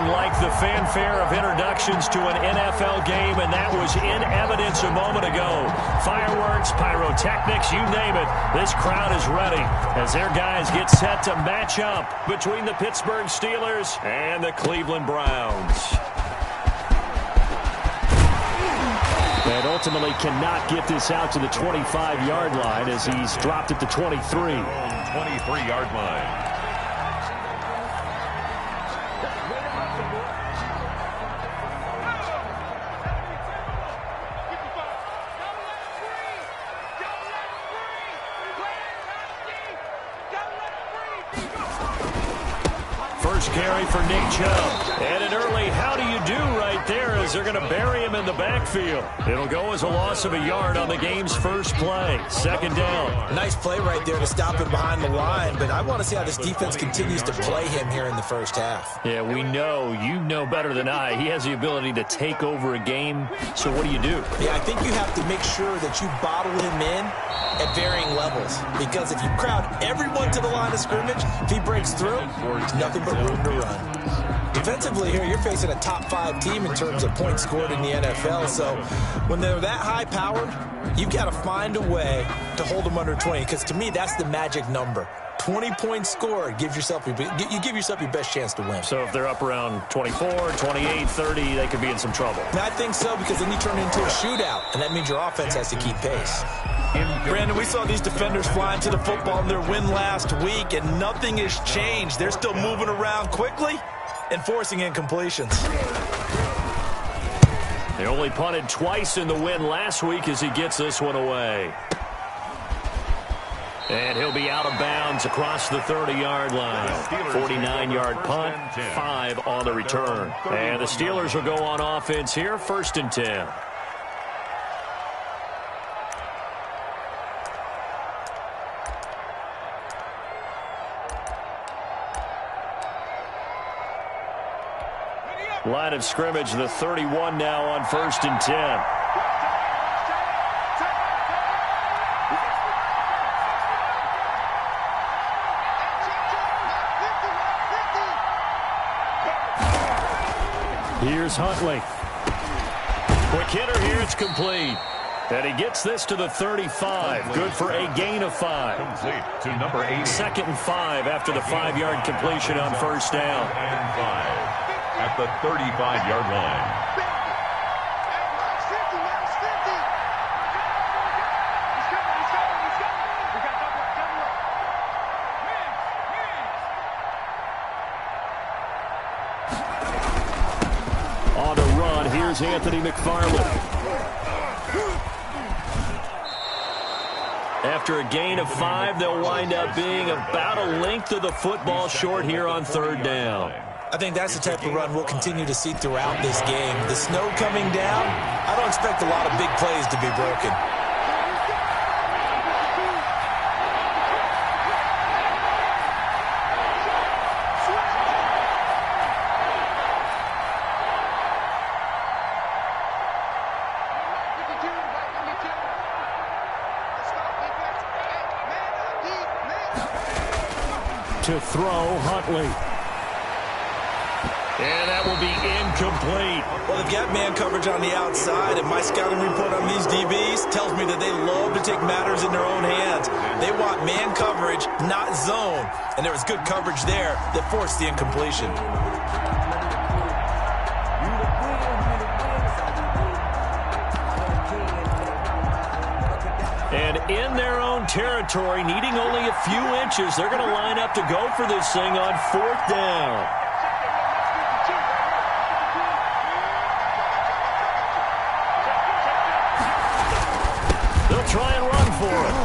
Nothing like the fanfare of introductions to an NFL game, and that was in evidence a moment ago. Fireworks, pyrotechnics, you name it. This crowd is ready as their guys get set to match up between the Pittsburgh Steelers and the Cleveland Browns. And ultimately cannot get this out to the 25-yard line as he's dropped at the 23. 23-yard line. First carry for Nick Chubb. And an early how do you do right there as they're going to bury him in the backfield. It'll go as a loss of a yard on the game's first play. Second down. Nice play right there to stop him behind the line, but I want to see how this defense continues to play him here in the first half. Yeah, we know. You know better than I. He has the ability to take over a game. So what do you do? Yeah, I think you have to make sure that you bottle him in at varying levels, because if you crowd everyone to the line of scrimmage, if he breaks through, there's nothing but room to run. Defensively here, you're facing a top-5 team in terms of points scored in the NFL, so when they're that high-powered, you've got to find a way to hold them under 20, because to me, that's the magic number. 20 points scored, you give yourself your best chance to win. So if they're up around 24, 28, 30, they could be in some trouble. And I think so, because then you turn it into a shootout, and that means your offense has to keep pace. Brandon, we saw these defenders flying to the football in their win last week, and nothing has changed. They're still moving around quickly and forcing incompletions. They only punted twice in the win last week as he gets this one away. And he'll be out of bounds across the 30-yard line. 49-yard punt, 5 on the return. And the Steelers will go on offense here, 1st and 10. Line of scrimmage, the 31 now on 1st and 10. Here's Huntley. Quick hitter here, it's complete. And he gets this to the 35. Good for a gain of 5. Complete to number 80. 2nd and 5 after the 5-yard completion on 1st down. And 5 at the 35-yard line. On the run, here's Anthony McFarland. After a gain of 5, they'll wind up being about a length of the football short here on 3rd down. I think that's the type of run we'll continue to see throughout this game. The snow coming down, I don't expect a lot of big plays to be broken. To throw, Huntley. And that will be incomplete. Well, they've got man coverage on the outside, and my scouting report on these DBs tells me that they love to take matters in their own hands. They want man coverage, not zone. And there was good coverage there that forced the incompletion. And in their own territory, needing only a few inches, they're going to line up to go for this thing on 4th down. They'll try and run for it.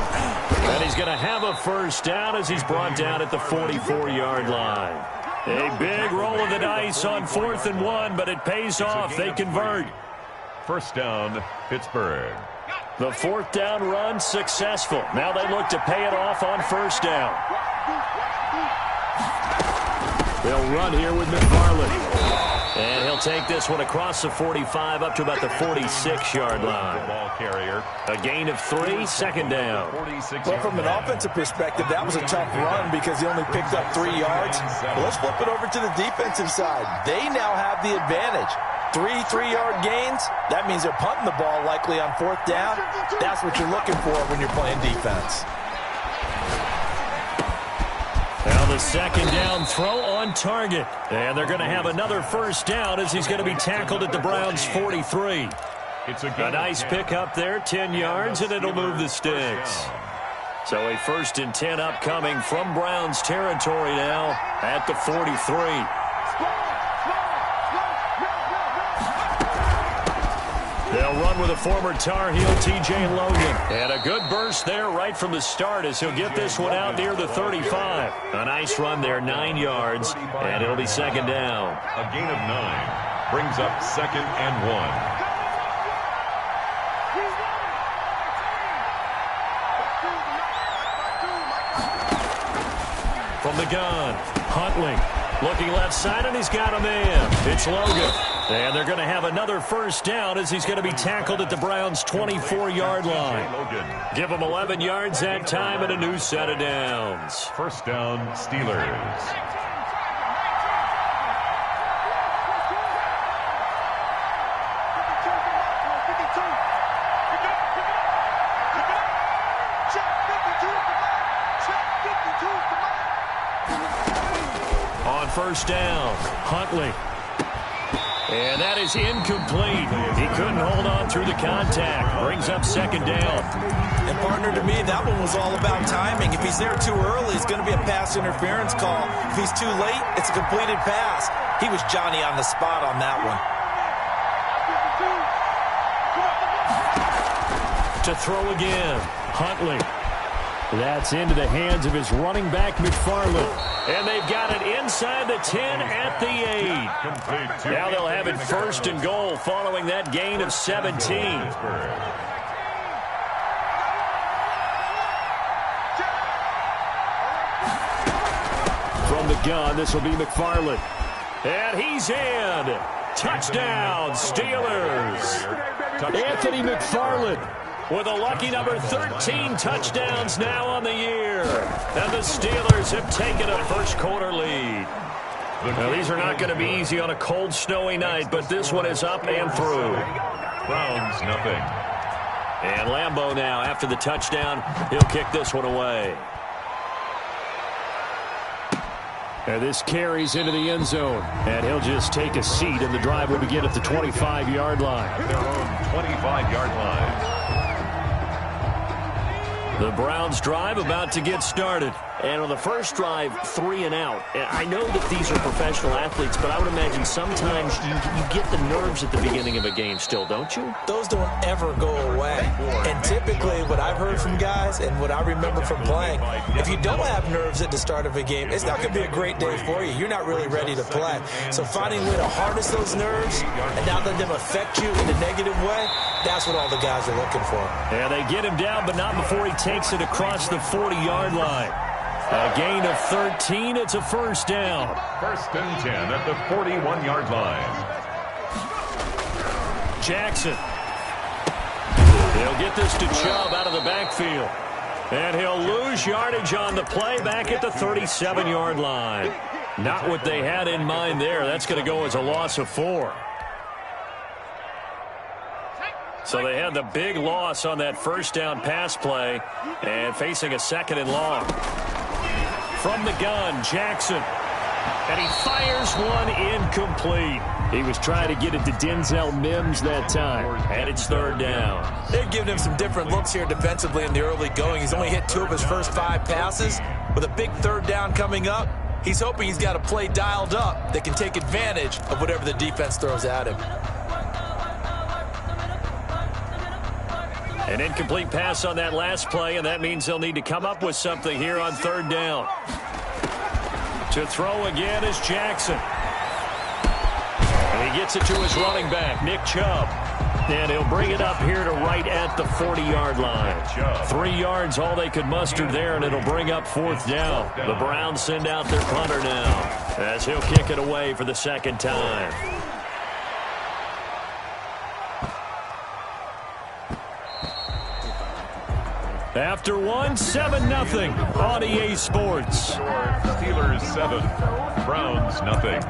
And he's going to have a 1st down as he's brought down at the 44-yard line. A big roll of the dice on 4th and 1, but it pays off. They convert. 1st down, Pittsburgh. The 4th down run successful. Now they look to pay it off on 1st down. They'll run here with McFarland. And he'll take this one across the 45 up to about the 46-yard line. Ball carrier. A gain of 3, second down. Well, from an offensive perspective, that was a tough run because he only picked up 3 yards. Well, let's flip it over to the defensive side. They now have the advantage. 3 3-yard gains, that means they're punting the ball likely on 4th down. That's what you're looking for when you're playing defense. Now the second down throw on target. And they're going to have another first down as he's going to be tackled at the Browns' 43. It's a nice pickup there, 10 yards, and it'll move the sticks. So a 1st and 10 upcoming from Browns territory now at the 43. They'll run with a former Tar Heel, T.J. Logan. And a good burst there right from the start as he'll get this one out near the 35. A nice run there, 9 yards, and it'll be second down. A gain of 9 brings up 2nd and 1. From the gun, Huntley looking left side, and he's got a man. It's Logan. And they're going to have another first down as he's going to be tackled at the Browns' 24-yard line. Give him 11 yards that time and a new set of downs. First down, Steelers. On first down, Huntley. And that is incomplete. He couldn't hold on through the contact. Brings up second down. And, partner, to me, that one was all about timing. If he's there too early, it's going to be a pass interference call. If he's too late, it's a completed pass. He was Johnny on the spot on that one. To throw again, Huntley. That's into the hands of his running back, McFarland. And they've got it inside the 10 at the 8. Now they'll have it 1st and goal following that gain of 17. From the gun, this will be McFarland. And he's in. Touchdown, Steelers. Anthony McFarland with a lucky number 13 touchdowns now on the year. And the Steelers have taken a first-quarter lead. Now, these are not going to be easy on a cold, snowy night, but this one is up and through. Browns, nothing. And Lambeau now, after the touchdown, he'll kick this one away. And this carries into the end zone. And he'll just take a seat, and the drive will begin at the 25-yard line. Their own 25-yard line. The Browns drive about to get started. And on the first drive, 3 and out. And I know that these are professional athletes, but I would imagine sometimes you get the nerves at the beginning of a game still, don't you? Those don't ever go away. And typically what I've heard from guys and what I remember from playing, if you don't have nerves at the start of a game, it's not going to be a great day for you. You're not really ready to play. So finding a way to harness those nerves and not let them affect you in a negative way, that's what all the guys are looking for. And they get him down, but not before he takes it across the 40-yard line. A gain of 13. It's a first down. 1st and 10 at the 41-yard line. Jackson. He'll get this to Chubb out of the backfield. And he'll lose yardage on the play back at the 37-yard line. Not what they had in mind there. That's going to go as a loss of 4. So they had the big loss on that first down pass play and facing a 2nd and long. From the gun, Jackson. And he fires one incomplete. He was trying to get it to Denzel Mims that time. And it's 3rd down. They're giving him some different looks here defensively in the early going. He's only hit 2 of his first 5 passes. With a big 3rd down coming up, he's hoping he's got a play dialed up that can take advantage of whatever the defense throws at him. An incomplete pass on that last play, and that means they'll need to come up with something here on 3rd down. To throw again is Jackson. And he gets it to his running back, Nick Chubb. And he'll bring it up here to right at the 40-yard line. 3 yards, all they could muster there, and it'll bring up 4th down. The Browns send out their punter now as he'll kick it away for the second time. After one, 7-0 on EA Sports. Steelers 7, Browns nothing.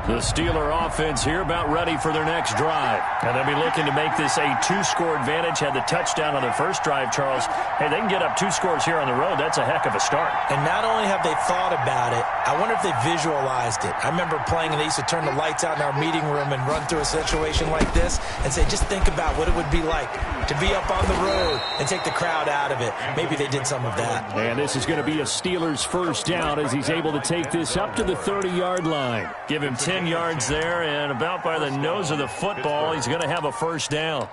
The Steeler offense here about ready for their next drive. And they'll be looking to make this a 2-score advantage. Had the touchdown on their first drive, Charles. Hey, they can get up 2 scores here on the road. That's a heck of a start. And not only have they thought about it, I wonder if they visualized it. I remember playing and they used to turn the lights out in our meeting room and run through a situation like this and say, just think about what it would be like to be up on the road and take the crowd out of it. Maybe they did some of that. And this is going to be a Steelers first down as he's able to take this up to the 30-yard line. Give him 10 yards there, and about by the nose of the football, he's going to have a first down.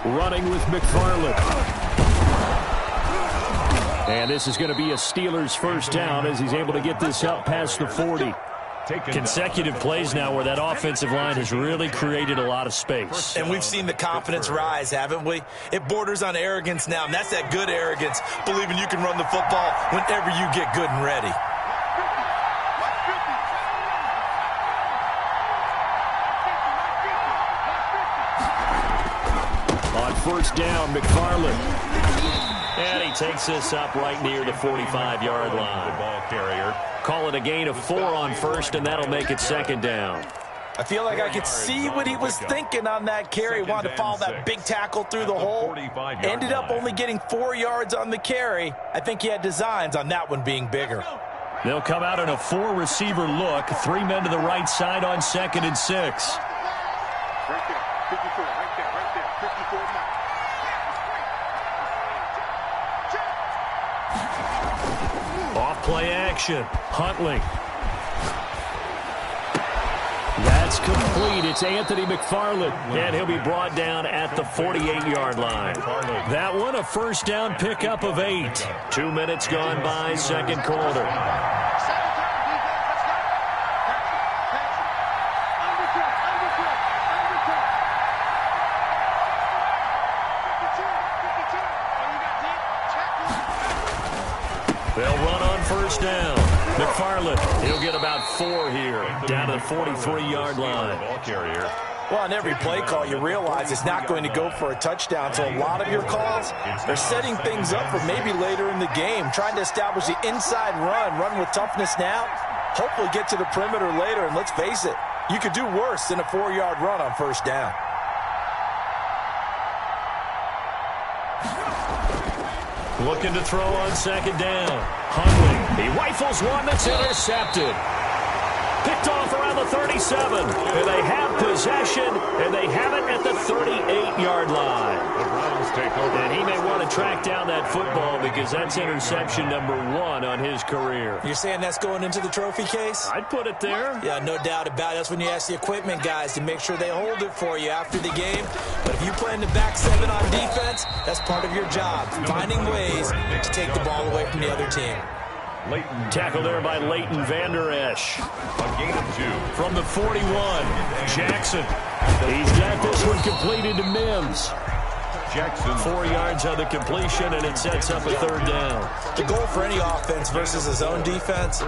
Running with McFarland. And this is going to be a Steelers first down as he's able to get this up past the 40. Consecutive plays now where that offensive line has really created a lot of space. And we've seen the confidence rise, haven't we? It borders on arrogance now, and that's that good arrogance, believing you can run the football whenever you get good and ready. On first down, McFarland. And he takes this up right near the 45-yard line. The ball carrier. Call it a gain of 4 on first, and that'll make it second down. I feel like I could see what he was thinking on that carry. Wanted to follow that big tackle through the hole. Ended up only getting 4 yards on the carry. I think he had designs on that one being bigger. They'll come out in a 4-receiver look. 3 men to the right side on 2nd and 6. Right there, 54, right there, 54 now. Off play action. Huntley. That's complete. It's Anthony McFarland. And he'll be brought down at the 48-yard line. That one a first down pickup of 8. 2 minutes gone by, second quarter. They'll run on first down. McFarland, he'll get about 4 here, down to the 43-yard line. Ball carrier. Well, on every play call, you realize it's not going to go for a touchdown. So a lot of your calls are setting things up for maybe later in the game, trying to establish the inside run with toughness now, hopefully get to the perimeter later. And let's face it, you could do worse than a 4-yard run on first down. Looking to throw on second down. Huntley, he rifles one that's intercepted. Picked off around the 37. And they have possession, and they have it at the 38-yard line. The Browns take over. And he may want to track down that football because that's interception number 1 on his career. You're saying that's going into the trophy case? I'd put it there. Yeah, no doubt about it. That's when you ask the equipment guys to make sure they hold it for you after the game. But if you play in the back 7 on defense, that's part of your job, finding ways to take the ball away from the other team. Leighton. Tackle there by Leighton Vander Esch. A gain of 2. From the 41, Jackson. He's got this one completed to Mims. Jackson. 4 yards on the completion, and it sets up a third down. The goal for any offense versus his own defense,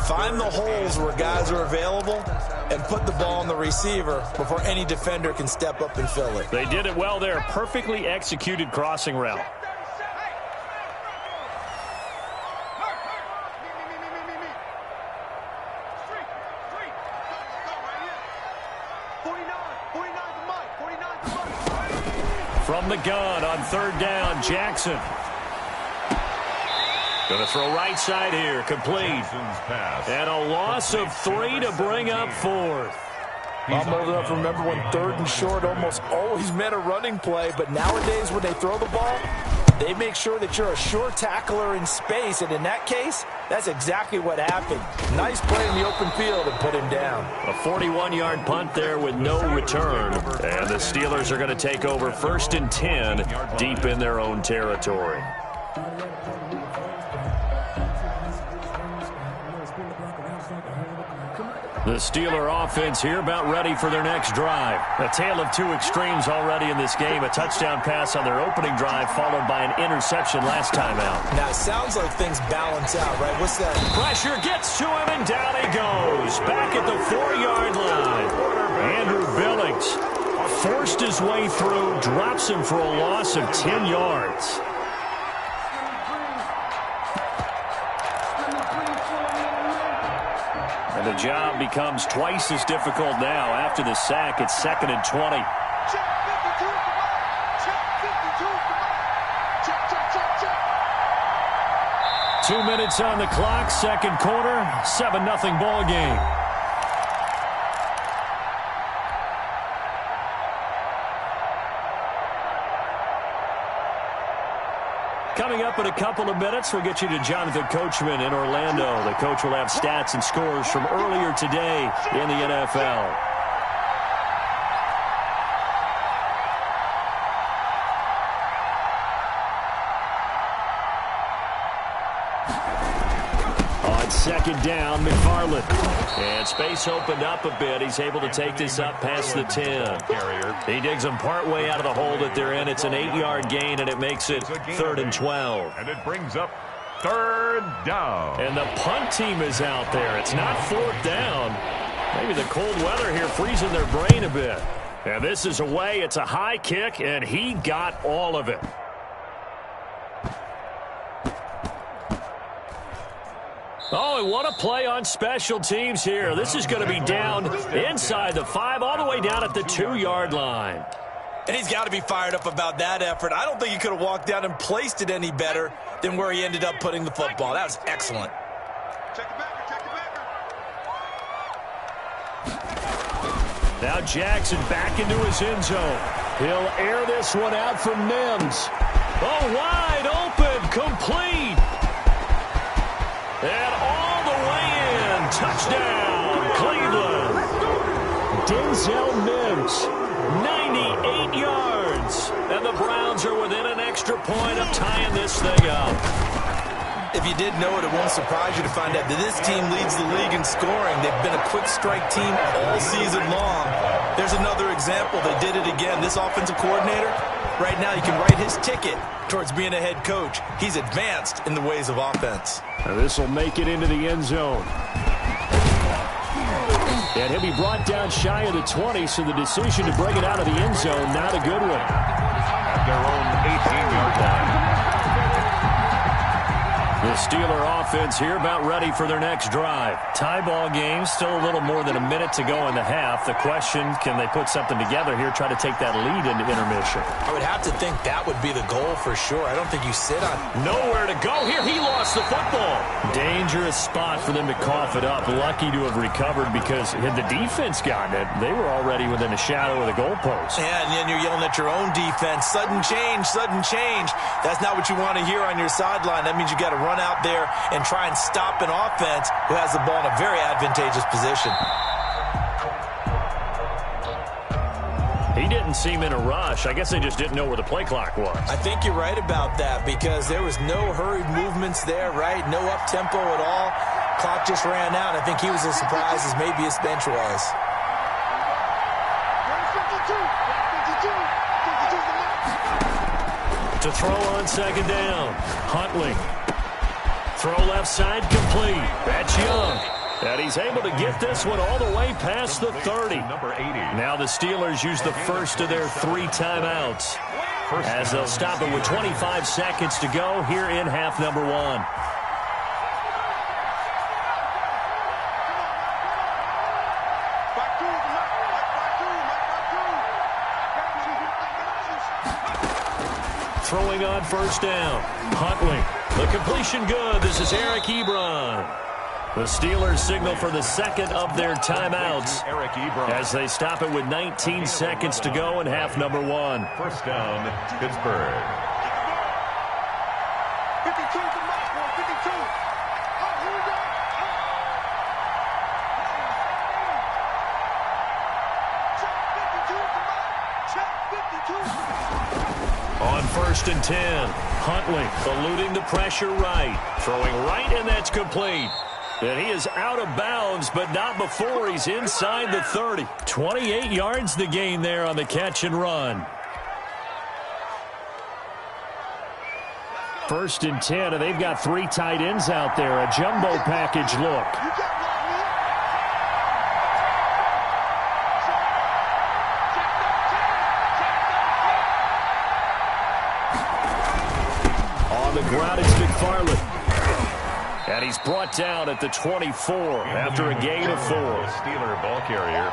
find the holes where guys are available and put the ball on the receiver before any defender can step up and fill it. They did it well there. Perfectly executed crossing route. From the gun on third down, Jackson. Going to throw right side here, complete. Jackson's pass. And a loss of 3 to bring up 4th. I'm old enough to remember when 3rd and short almost always meant a running play, but nowadays when they throw the ball, they make sure that you're a sure tackler in space, and in that case, that's exactly what happened. Nice play in the open field and put him down. A 41-yard punt there with no return, and the Steelers are going to take over 1st and 10 deep in their own territory. The Steeler offense here about ready for their next drive. A tale of two extremes already in this game. A touchdown pass on their opening drive followed by an interception last time out. Now, it sounds like things balance out, right? What's that? Pressure gets to him, and down he goes. Back at the 4-yard line. Andrew Billings forced his way through, drops him for a loss of 10 yards. The job becomes twice as difficult now after the sack. It's 2nd and 20. Check. 2 minutes on the clock, second quarter, 7-0 ball game. Coming up in a couple of minutes, we'll get you to Jonathan Coachman in Orlando. The coach will have stats and scores from earlier today in the NFL. On 2nd down, McFarland. And space opened up a bit. He's able to take this up past the 10. He digs them partway out of the hole that they're in. It's an 8-yard gain, and it makes it 3rd and 12. And it brings up 3rd down. And the punt team is out there. It's not 4th down. Maybe the cold weather here freezing their brain a bit. And this is away. It's a high kick, and he got all of it. Oh, and what a play on special teams here. This is going to be down inside the 5, all the way down at the 2-yard line. And he's got to be fired up about that effort. I don't think he could have walked down and placed it any better than where he ended up putting the football. That was excellent. Check the backer, check the backer. Now Jackson back into his end zone. He'll air this one out from Mims. Oh, wide open, complete. And all the way in. Touchdown, Cleveland. Denzel Mims, 98 yards. And the Browns are within an extra point of tying this thing up. If you didn't know it, it won't surprise you to find out that this team leads the league in scoring. They've been a quick strike team all season long. There's another example. They did it again. This offensive coordinator, right now, you can write his ticket towards being a head coach. He's advanced in the ways of offense. This will make it into the end zone. And he'll be brought down shy of the 20, so the decision to bring it out of the end zone, not a good one. At their own 18-yard line. The Steeler offense here about ready for their next drive. Tie ball game, still a little more than a minute to go in the half. The question, can they put something together here, try to take that lead into intermission? I would have to think that would be the goal for sure. I don't think you sit on Nowhere to go here. He lost the football. Dangerous spot for them to cough it up. Lucky to have recovered because had the defense gotten it, they were already within a shadow of the goalpost. Yeah, and then you're yelling at your own defense. Sudden change, sudden change. That's not what you want to hear on your sideline. That means you got to run out there and try and stop an offense who has the ball in a very advantageous position. He didn't seem in a rush. I guess they just didn't know where the play clock was. I think you're right about that because there was no hurried movements there, right? No up-tempo at all. Clock just ran out. I think he was as surprised as maybe his bench was. To throw on 2nd down. Huntley. Throw left side complete. That's Young. And he's able to get this one all the way past the 30. Number 80. Now the Steelers use the first of their 3 timeouts as they'll stop it with 25 seconds to go here in half number 1. Throwing on 1st down. Huntley. The completion good. This is Eric Ebron. The Steelers signal for the second of their timeouts as they stop it with 19 seconds to go in half number one. First down, Pittsburgh. 52 to Mike, boy, 52. Oh, here we go. Check 52 to Mike. Check 52. On first and 10, Huntley eluding the pressure right. Throwing right, and that's complete. And he is out of bounds, but not before he's inside the 30. 28 yards the gain there on the catch and run. First and 10, and they've got 3 tight ends out there. A jumbo package look. On the ground, it's McFarland. And he's brought down at the 24 after a gain of 4. Steeler ball carrier.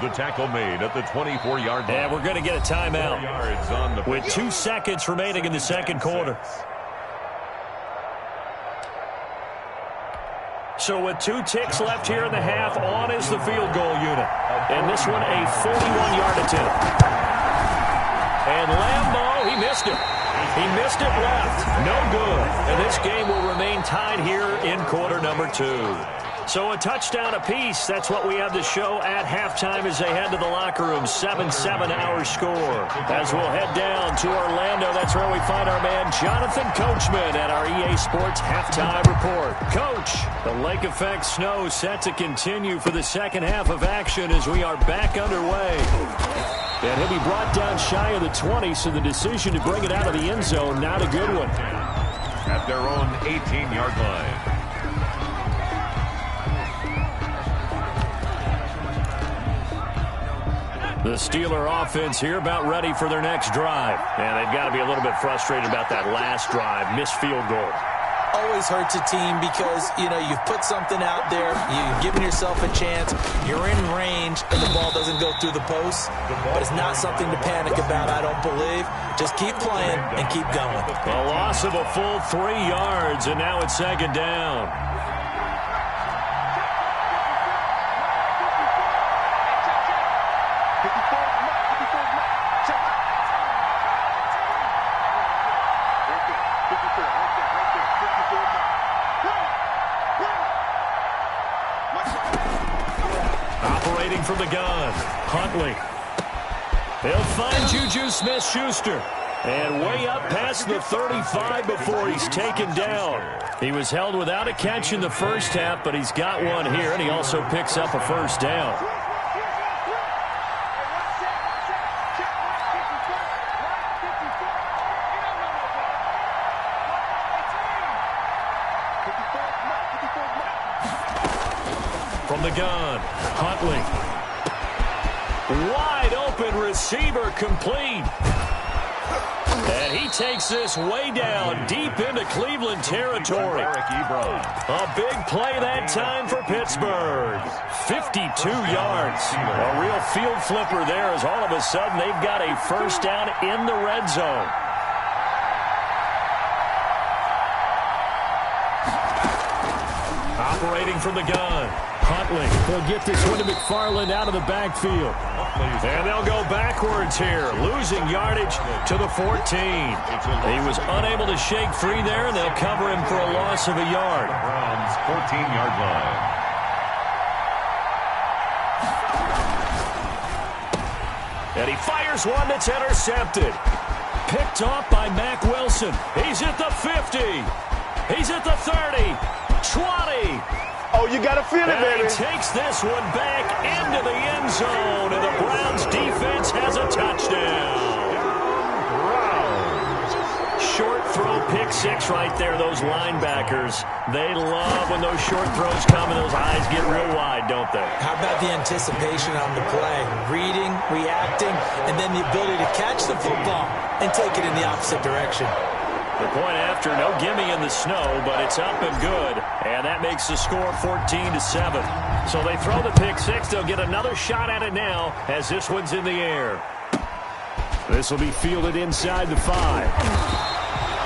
The tackle made at the 24-yard line. And we're going to get a timeout 4 yards on the with 2 seconds remaining in the second quarter. So with 2 ticks left here in the half, on is the field goal unit. And this one a 41-yard attempt. And Lambeau, he missed it. He missed it left. No good. And this game will remain tied here in quarter number 2. So a touchdown apiece. That's what we have to show at halftime as they head to the locker room. 7-7 our score. As we'll head down to Orlando, that's where we find our man Jonathan Coachman at our EA Sports Halftime Report. Coach, the lake effect snow set to continue for the second half of action as we are back underway. And he'll be brought down shy of the 20, so the decision to bring it out of the end zone, not a good one. At their own 18-yard line. The Steeler offense here about ready for their next drive. And they've got to be a little bit frustrated about that last drive, missed field goal. Always hurts a team because, you know, you've put something out there, you've given yourself a chance, you're in range, and the ball doesn't go through the post. But it's not something to panic about, I don't believe. Just keep playing and keep going. A loss of a full 3 yards, and now it's second down. Operating from the gun, Huntley. He'll find Juju Smith-Schuster. And way up past the 35 before he's taken down. He was held without a catch in the first half, but he's got one here, and he also picks up a first down. From the gun, Huntley. Wide open receiver complete. And he takes this way down deep into Cleveland territory. A big play that time for Pittsburgh. 52 yards. A real field flipper there as all of a sudden they've got a first down in the red zone. Operating from the gun, Huntley. They'll get this one to McFarland out of the backfield. And they'll go backwards here, losing yardage to the 14. He was unable to shake free there, and they'll cover him for a loss of a yard. Browns 14-yard line. And he fires one that's intercepted. Picked off by Mack Wilson. He's at the 50. He's at the 30. 20. Oh, you got to feel it, baby. And he takes this one back into the end zone, and the Browns defense has a touchdown. Short throw, pick six right there, those linebackers. They love when those short throws come and those eyes get real wide, don't they? How about the anticipation on the play? Reading, reacting, and then the ability to catch the football and take it in the opposite direction. The point after, no gimme in the snow, but it's up and good. And that makes the score 14-7. So they throw the pick six. They'll get another shot at it now as this one's in the air. This will be fielded inside the 5.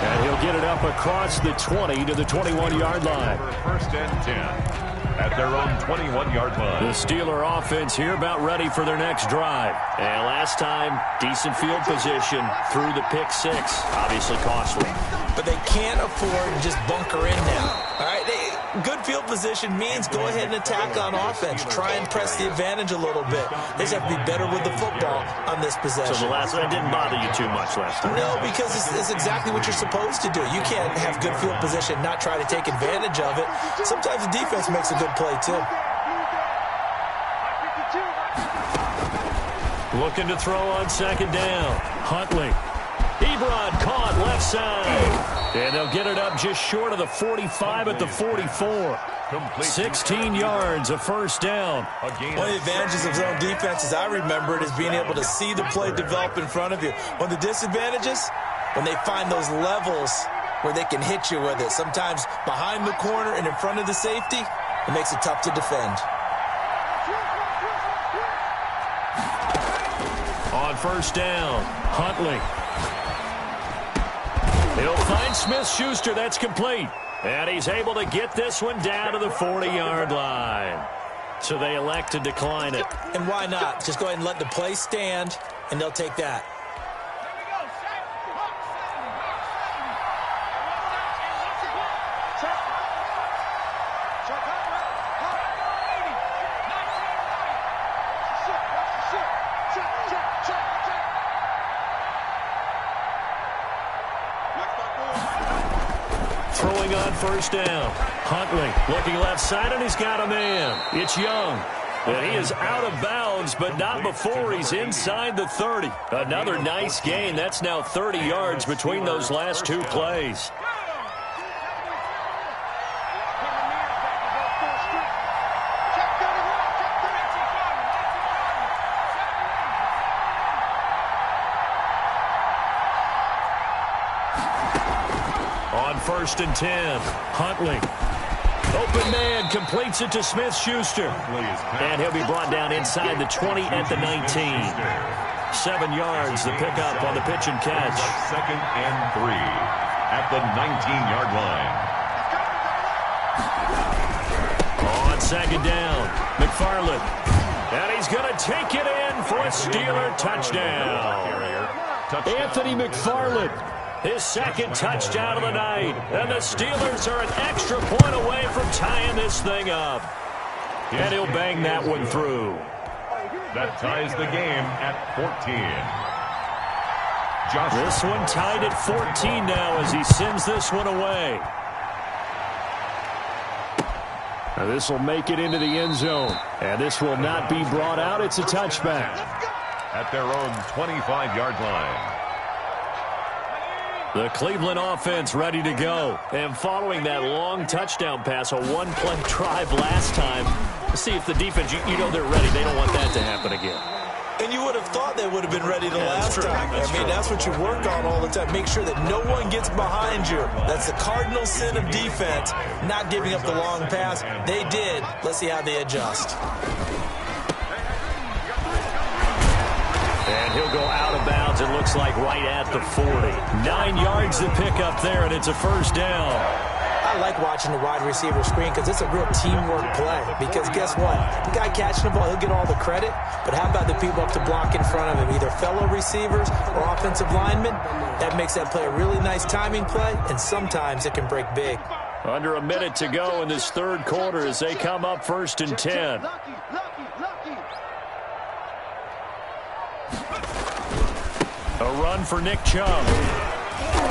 And he'll get it up across the 20 to the 21-yard line. First and 10. at their own 21-yard line. The Steeler offense here about ready for their next drive. And last time, decent field position through the pick six. Obviously costly. But they can't afford to just bunker in now. All right, good field position means go ahead and attack on offense. Try and press the advantage a little bit. They just have to be better with the football on this possession. So the last one didn't bother you too much last time? No, because it's exactly what you're supposed to do. You can't have good field position and not try to take advantage of it. Sometimes the defense makes a good play, too. Looking to throw on second down. Huntley. Ebron caught left side. And they'll get it up just short of the 45 at the 44. 16 yards, a first down. One of the advantages of zone defense, as I remember it, is being able to see the play develop in front of you. One of the disadvantages, when they find those levels where they can hit you with it. Sometimes behind the corner and in front of the safety, it makes it tough to defend. On first down, Huntley. He'll find Smith-Schuster. That's complete. And he's able to get this one down to the 40-yard line. So they elect to decline it. And why not? Just go ahead and let the play stand, and they'll take that. Throwing on first down. Huntley looking left side, and he's got a man. It's Young. And he is out of bounds, but not before he's inside the 30. Another nice gain. That's now 30 yards between those last two plays. On first and 10, Huntley. Open man completes it to Smith-Schuster. And he'll be brought down inside the 20 at the 19. 7 yards, the pickup on the pitch and catch. Second and 3 at the 19-yard line. On second down, McFarland. And he's going to take it in for a Steeler touchdown. Anthony McFarland. His second touchdown of the night. And the Steelers are an extra point away from tying this thing up. And he'll bang that one through. That ties the game at 14. This one tied at 14 now as he sends this one away. Now this will make it into the end zone. And this will not be brought out. It's a touchback. At their own 25-yard line. The Cleveland offense ready to go. And following that long touchdown pass, a one-play drive last time, let's see if the defense, you know they're ready. They don't want that to happen again. And you would have thought they would have been ready the last time. That's what you work on all the time. Make sure that no one gets behind you. That's the cardinal sin of defense, not giving up the long pass. They did. Let's see how they adjust. And he'll go out of bounds, it looks like, right at the 40. 9 yards to pick up there, and it's a first down. I like watching the wide receiver screen because it's a real teamwork play. Because guess what? The guy catching the ball, he'll get all the credit. But how about the people up to block in front of him, either fellow receivers or offensive linemen? That makes that play a really nice timing play, and sometimes it can break big. Under a minute to go in this third quarter as they come up first and 10. A run for Nick Chubb.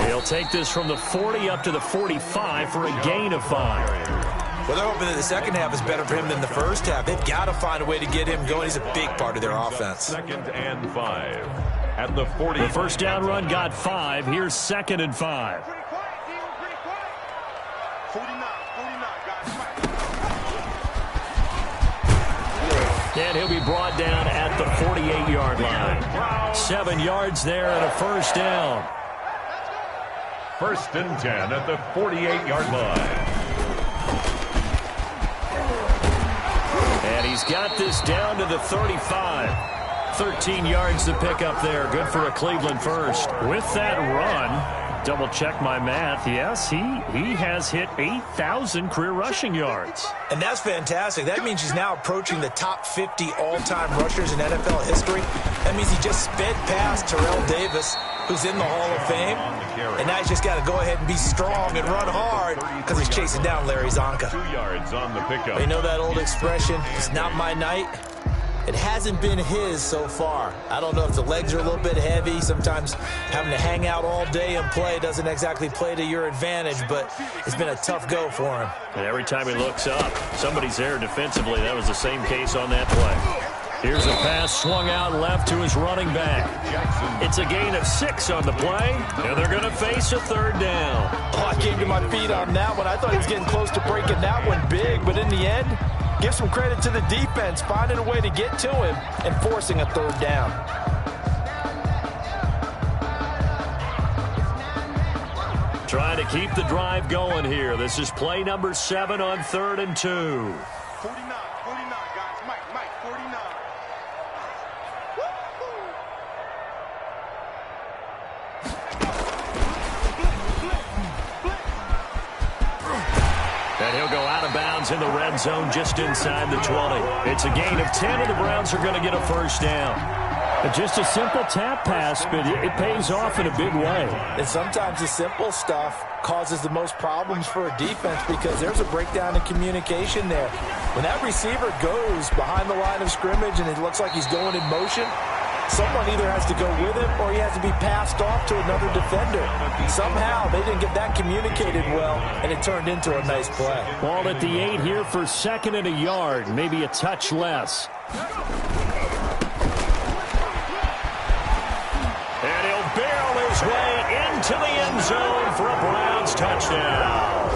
He'll take this from the 40 up to the 45 for a gain of 5. Well, they're hoping that the second half is better for him than the first half. They've got to find a way to get him going. He's a big part of their offense. Second and 5 at the 40. The first down run got 5. Here's second and 5. And he'll be brought down at the 48-yard line. 7 yards there and a first down. First and 10 at the 48-yard line. And he's got this down to the 35. 13 yards to pick up there. Good for a Cleveland first. With that run, Double check my math. Yes, he has hit 8,000 career rushing yards. And that's fantastic. That means he's now approaching the top 50 all-time rushers in NFL history. That means he just sped past Terrell Davis, who's in the Hall of Fame. And now he's just got to go ahead and be strong and run hard because he's chasing down Larry Zonka. 2 yards on the pickup. You know that old expression, it's not my night? It hasn't been his so far. I don't know if the legs are a little bit heavy. Sometimes having to hang out all day and play doesn't exactly play to your advantage, but it's been a tough go for him. And every time he looks up, somebody's there defensively. That was the same case on that play. Here's a pass swung out left to his running back. It's a gain of 6 on the play, and they're going to face a 3rd down. Oh, I came to my feet on that one. I thought he was getting close to breaking that one big, but in the end, give some credit to the defense, finding a way to get to him and forcing a 3rd down. Trying to keep the drive going here. This is play number 7 on 3rd and 2. 49, guys. Mike, 49. And he'll go out of bounds in the red zone just inside the 20. It's a gain of 10, and the Browns are going to get a 1st down. Just a simple tap pass, but it pays off in a big way. And sometimes the simple stuff causes the most problems for a defense because there's a breakdown in communication there. When that receiver goes behind the line of scrimmage and it looks like he's going in motion, someone either has to go with him or he has to be passed off to another defender. Somehow they didn't get that communicated well, and it turned into a nice play. Ball at the 8 here for 2nd and a yard, maybe a touch less. And he'll barrel his way into the end zone for a Browns touchdown.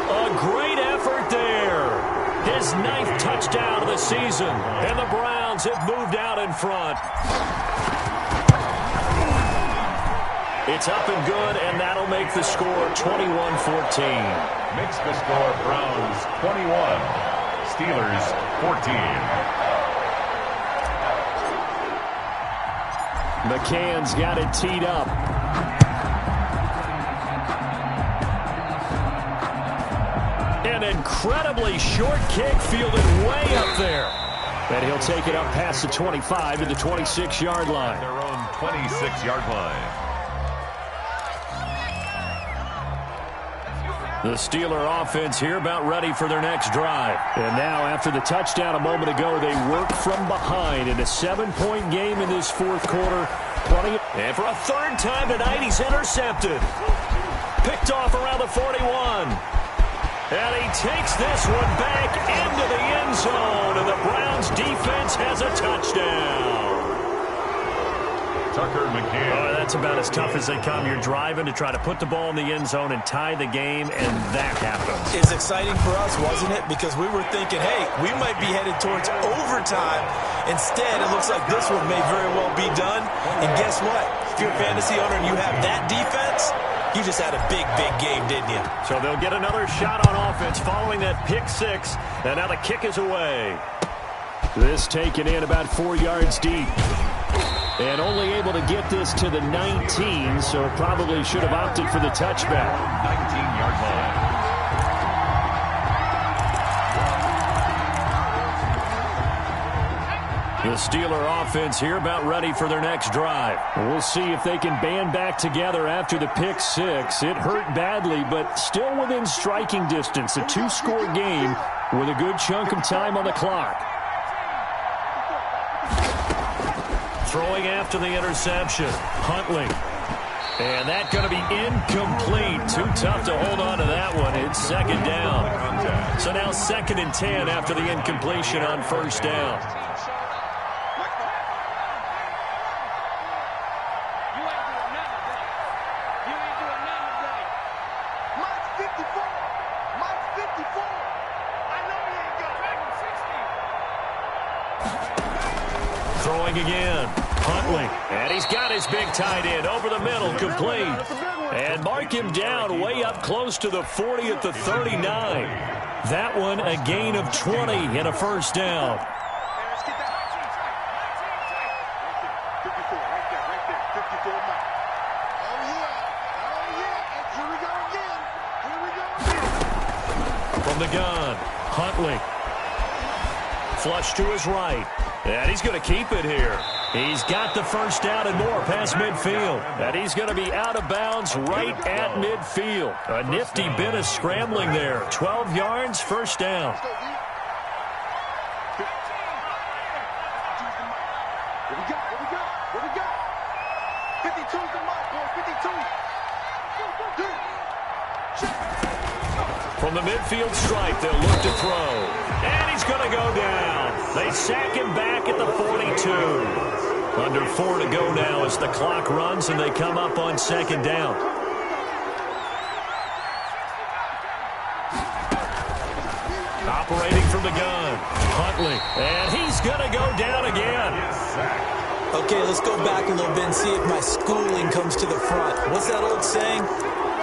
A great effort there. His 9th touchdown of the season, and the Browns have moved out in front. It's up and good, and that'll make the score 21-14. Makes the score Browns 21, Steelers 14. McCann's got it teed up. An incredibly short kick fielded way up there. And he'll take it up past the 25 to the 26-yard line. Their own 26-yard line. The Steeler offense here about ready for their next drive. And now after the touchdown a moment ago, they work from behind in a 7-point game in this 4th quarter. And for a 3rd time tonight, he's intercepted. Picked off around the 41. And he takes this one back into the end zone. And the Browns defense has a touchdown. Tucker McCann. Oh, that's about as tough as they come. You're driving to try to put the ball in the end zone and tie the game, and that happens. It's exciting for us, wasn't it? Because we were thinking, hey, we might be headed towards overtime. Instead, it looks like this one may very well be done. And guess what? If you're a fantasy owner and you have that defense, you just had a big, big game, didn't you? So they'll get another shot on offense following that pick 6. And now the kick is away. This taken in about 4 yards deep. And only able to get this to the 19, so probably should have opted for the touchback. 19-yard line. The Steeler offense here about ready for their next drive. We'll see if they can band back together after the pick 6. It hurt badly, but still within striking distance. A 2-score game with a good chunk of time on the clock. Throwing after the interception, Huntley. And that's going to be incomplete. Too tough to hold on to that one. It's 2nd down. So now 2nd and 10 after the incompletion on 1st down. Throwing again, Huntley, and he's got his big tight end over the middle, complete. And mark him down way up close to the 40 at the 39. That one a gain of 20 and a 1st down. From the gun, Huntley. Flush to his right. And he's going to keep it here. He's got the first down and more past midfield. And he's going to be out of bounds right at midfield. A nifty bit of scrambling there. 12 yards, first down. What we got? 52's the mark, boys. 52. From the midfield stripe, they'll look to throw. And he's going to go down. They sack him back at the 42. Under 4 to go now as the clock runs and they come up on second down. Operating from the gun, Huntley. And he's going to go down again. Okay, let's go back a little bit and see if my schooling comes to the front. What's that old saying?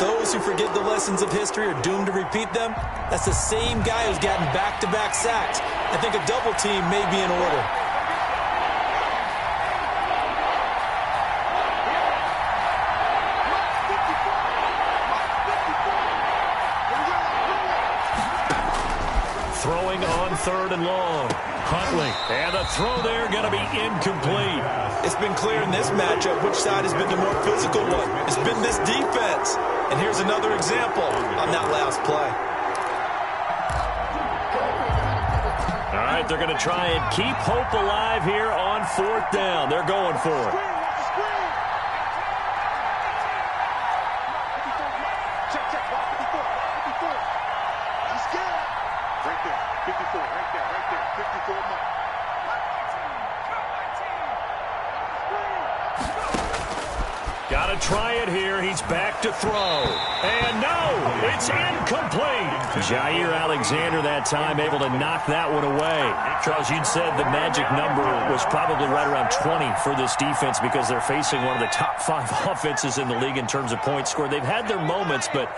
Those who forget the lessons of history are doomed to repeat them. That's the same guy who's gotten back-to-back sacks. I think a double team may be in order. Throwing on third and long. Huntley. And the throw there going to be incomplete. It's been clear in this matchup which side has been the more physical one. It's been this defense. And here's another example on that last play. All right, they're going to try and keep hope alive here on fourth down. They're going for it. Check. 54. He's scared. Right there. 54. Right there. 54 mark. Got to try it here. He's back to throw. And no, it's incomplete. Jair Alexander that time able to knock that one away. Charles, you'd said the magic number was probably right around 20 for this defense because they're facing one of the top 5 offenses in the league in terms of points scored. They've had their moments, but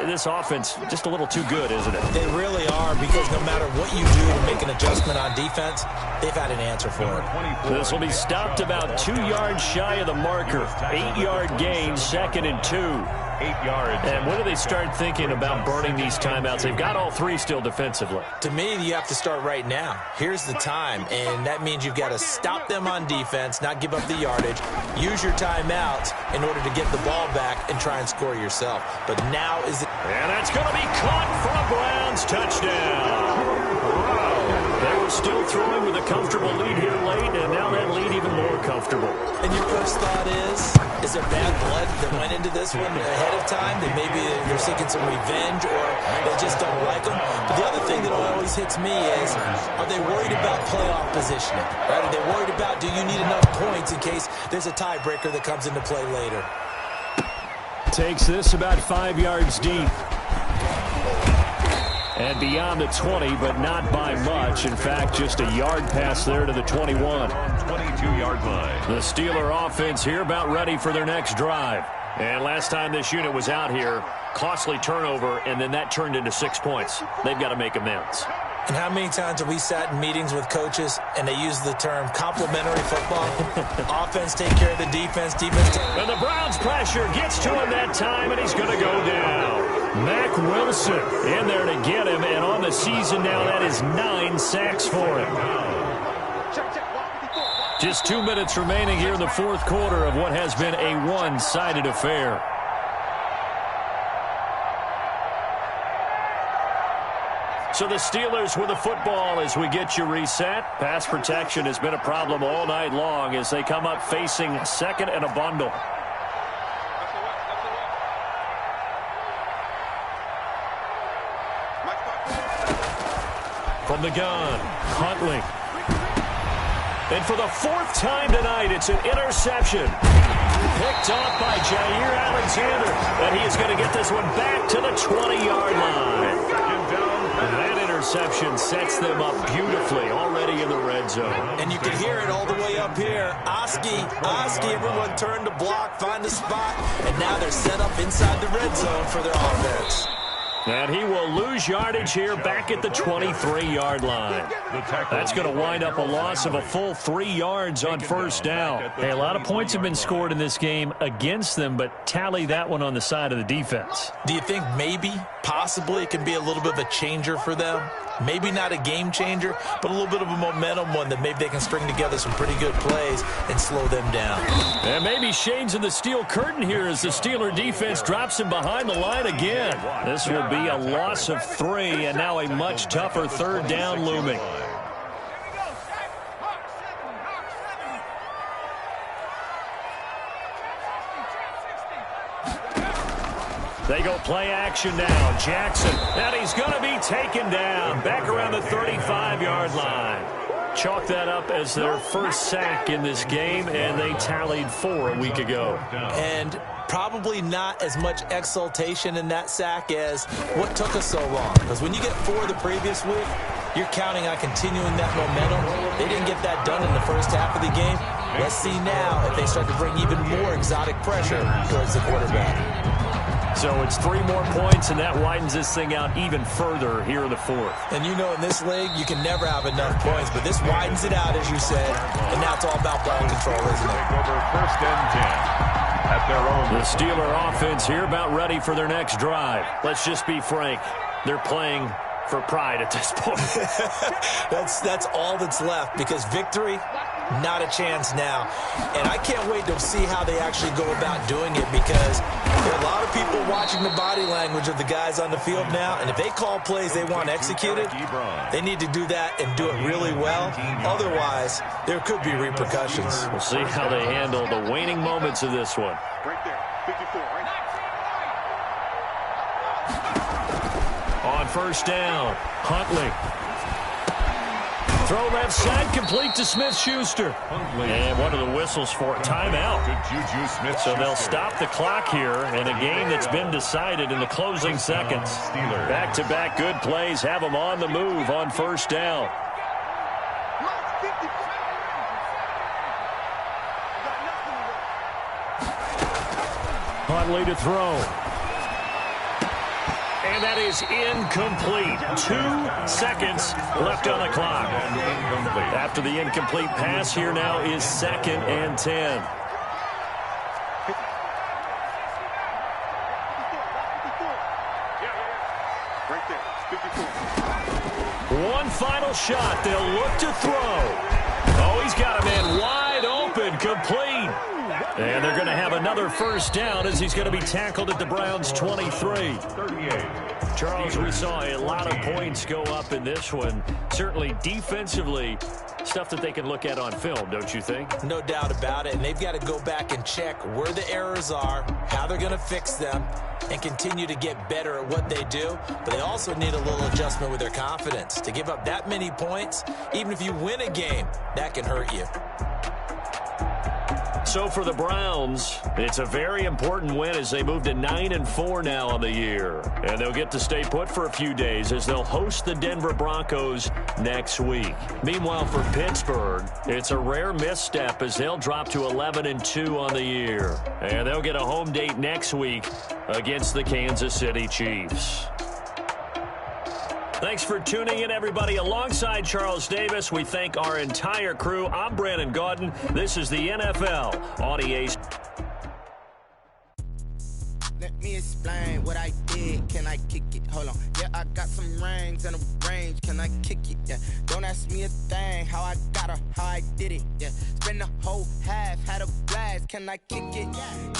this offense just a little too good, isn't it? They really are, because no matter what you do to make an adjustment on defense, they've had an answer for it. This will be stopped about 2 yards shy of the marker. 8-yard gain, 2nd and 2. 8 yards. And when do they start thinking about burning these timeouts? They've got all 3 still defensively. To me, you have to start right now. Here's the time, and that means you've got to stop them on defense, not give up the yardage, use your timeouts in order to get the ball back and try and score yourself. But now is the... And that's going to be caught for a Browns touchdown. Wow. They were still throwing with a comfortable lead here late, and now that lead even more comfortable. And your first thought is there bad blood that went into this one ahead of time? That maybe they're seeking some revenge, or they just don't like them? But the other thing that always hits me is, are they worried about playoff positioning? Right? Are they worried about, do you need enough points in case there's a tiebreaker that comes into play later? Takes this about 5 yards deep. And beyond the 20, but not by much. In fact, just a yard pass there to the 21. 22-yard line. The Steeler offense here about ready for their next drive. And last time this unit was out here, costly turnover, and then that turned into 6 points. They've got to make amends. And how many times have we sat in meetings with coaches and they use the term complementary football? Offense take care of the defense, defense take... And the Browns pressure gets to him that time, and he's going to go down. Mack Wilson in there to get him, and on the season now, that is 9 sacks for him. Just 2 minutes remaining here in the fourth quarter of what has been a one-sided affair. So the Steelers with the football as we get you reset. Pass protection has been a problem all night long as they come up facing second and a bundle. From the gun, Huntley. And for the 4th time tonight, it's an interception. Picked off by Jair Alexander. And he is going to get this one back to the 20-yard line. That interception sets them up beautifully already in the red zone. And you can hear it all the way up here. Oski, everyone turned to block, find a spot, and now they're set up inside the red zone for their offense. And he will lose yardage here back at the 23-yard line. That's going to wind up a loss of a full 3 yards on first down. Hey, a lot of points have been scored in this game against them, but tally that one on the side of the defense. Do you think maybe, possibly, it can be a little bit of a changer for them? Maybe not a game changer, but a little bit of a momentum one that maybe they can string together some pretty good plays and slow them down. And maybe shades of the steel curtain here as the Steeler defense drops him behind the line again. This will be a loss of 3, and now a much tougher third down looming. They go play action now. Jackson, and he's going to be taken down back around the 35-yard line. Chalk that up as their first sack in this game, and they tallied 4 a week ago. And probably not as much exultation in that sack as what took us so long. Because when you get 4 the previous week, you're counting on continuing that momentum. They didn't get that done in the first half of the game. Let's see now if they start to bring even more exotic pressure towards the quarterback. So it's 3 more points, and that widens this thing out even further here in the 4th. And you know in this league, you can never have enough points, but this widens it out, as you said, and now it's all about ball control, isn't it? Over first and 10 at their own. The Steeler offense here about ready for their next drive. Let's just be frank. They're playing for pride at this point. That's all that's left, because victory, not a chance now. And I can't wait to see how they actually go about doing it, because there are a lot of people watching the body language of the guys on the field now, and if they call plays they want executed, they need to do that and do it really well. Otherwise, there could be repercussions. We'll see how they handle the waning moments of this one. Right there, 54, right? On first down, Huntley. Throw left side, complete to Smith-Schuster. And one of the whistles for a timeout. So they'll stop the clock here in a game that's been decided in the closing seconds. Back-to-back good plays have them on the move on first down. Huntley to throw. And that is incomplete. 2 seconds left on the clock. After the incomplete pass, here now is 2nd and 10. Right there, 54. One final shot. They'll look to throw. Oh, he's got a man wide open, complete. And they're going to have another first down as he's going to be tackled at the Browns' 23. Charles, we saw a lot of points go up in this one. Certainly defensively, stuff that they can look at on film, don't you think? No doubt about it. And they've got to go back and check where the errors are, how they're going to fix them, and continue to get better at what they do. But they also need a little adjustment with their confidence. To give up that many points, even if you win a game, that can hurt you. So for the Browns, it's a very important win as they move to 9-4 now on the year. And they'll get to stay put for a few days as they'll host the Denver Broncos next week. Meanwhile, for Pittsburgh, it's a rare misstep as they'll drop to 11-2 on the year. And they'll get a home date next week against the Kansas City Chiefs. Thanks for tuning in, everybody. Alongside Charles Davis, we thank our entire crew. I'm Brandon Gaudin. This is the NFL on EA. Let me explain what I did. Can I kick it? Hold on. Yeah, I got some rings and a range. Can I kick it? Yeah. Don't ask me a thing. How I got her, how I did it. Yeah. Spend the whole half, had a blast. Can I kick it?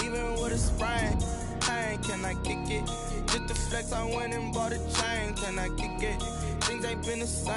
Even with a sprain. Pain, can I kick it? Just the flex, I went and bought a chain. Can I kick it? Things ain't been the same.